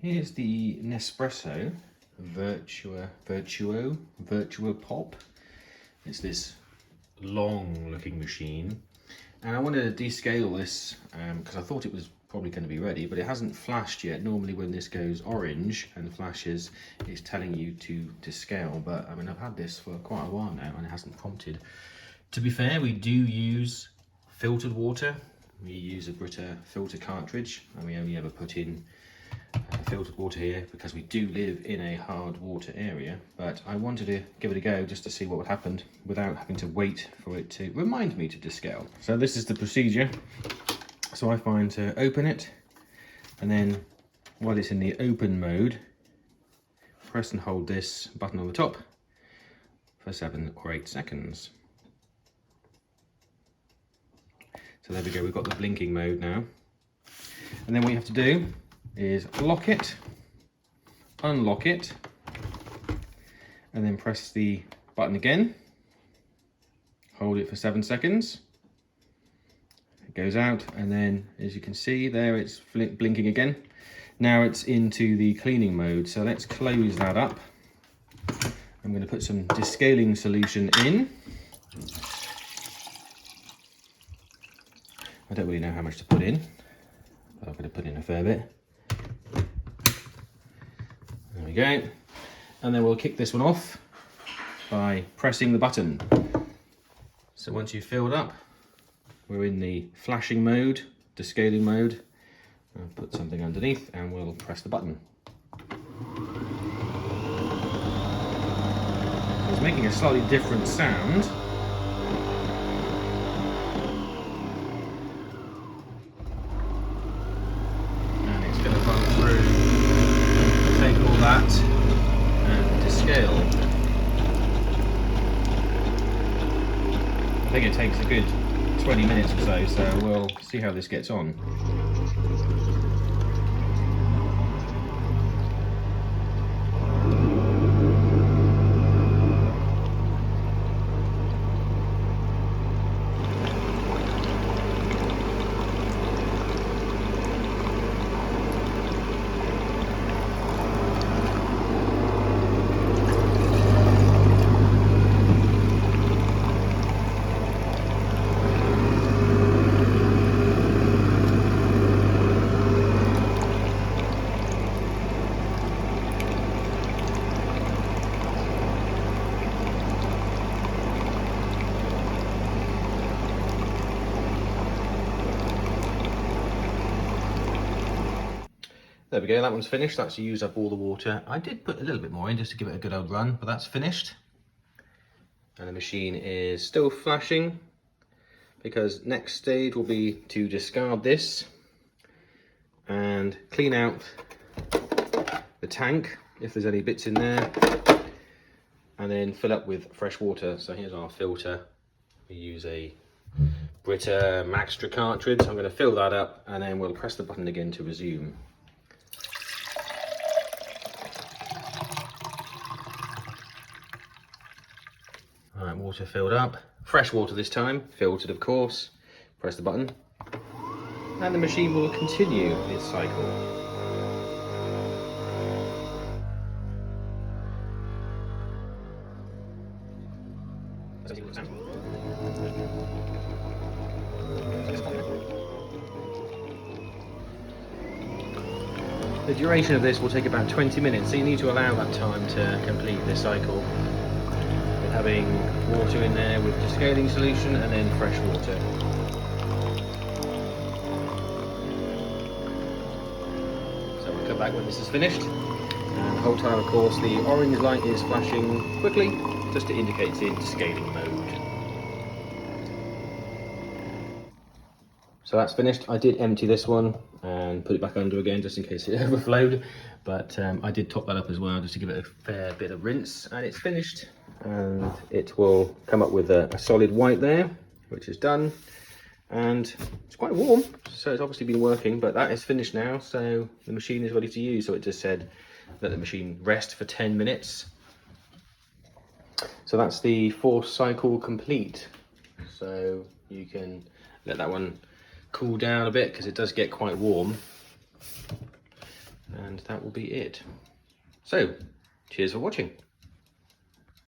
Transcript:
Here's the Nespreso Vertuo Pop. It's this long looking machine, and I wanted to descale this because I thought it was probably going to be ready, but it hasn't flashed yet. Normally when this goes orange and flashes, it's telling you to descale, but I mean, I've had this for quite a while now and it hasn't prompted. To be fair, we do use filtered water. We use a Brita filter cartridge, and we only ever put in filtered water here because we do live in a hard water area, but I wanted to give it a go just to see what would happen without having to wait for it to remind me to descale. So this is the procedure. So I find to open it, and then while it's in the open mode, press and hold this button on the top for 7 or 8 seconds. So there we go, we've got the blinking mode now. And then what you have to do is lock it, unlock it, and then press the button again. Hold it for 7 seconds. It goes out, and then as you can see there, it's blinking again. Now it's into the cleaning mode, so let's close that up. I'm going to put some descaling solution in. I don't really know how much to put in, but I'm going to put in a fair bit. There we go. And then we'll kick this one off by pressing the button. So once you've filled up, we're in the flashing mode, descaling mode. I'll put something underneath and we'll press the button. So it's making a slightly different sound. That and descale. I think it takes a good 20 minutes or so, so we'll see how this gets on. There we go, that one's finished. That's used up all the water. I did put a little bit more in just to give it a good old run, but that's finished. And the machine is still flashing, because next stage will be to discard this and clean out the tank if there's any bits in there, and then fill up with fresh water. So here's our filter. We use a Brita Maxtra cartridge. I'm going to fill that up, and then we'll press the button again to resume. Alright, water filled up. Fresh water this time, filtered of course. Press the button, and the machine will continue its cycle. The duration of this will take about 20 minutes, so you need to allow that time to complete this cycle. Having water in there with descaling solution and then fresh water. So we'll come back when this is finished, and the whole time of course the orange light is flashing quickly just to indicate it's in descaling mode. So that's finished. I did empty this one and put it back under again just in case it overflowed, but I did top that up as well just to give it a fair bit of rinse, and it's finished. And it will come up with a solid white there, which is done, and it's quite warm, so it's obviously been working, but that is finished now, so the machine is ready to use. So it just said let the machine rest for 10 minutes. So that's the 4th cycle complete. So you can let that one cool down a bit because it does get quite warm. and that will be it. So, cheers for watching.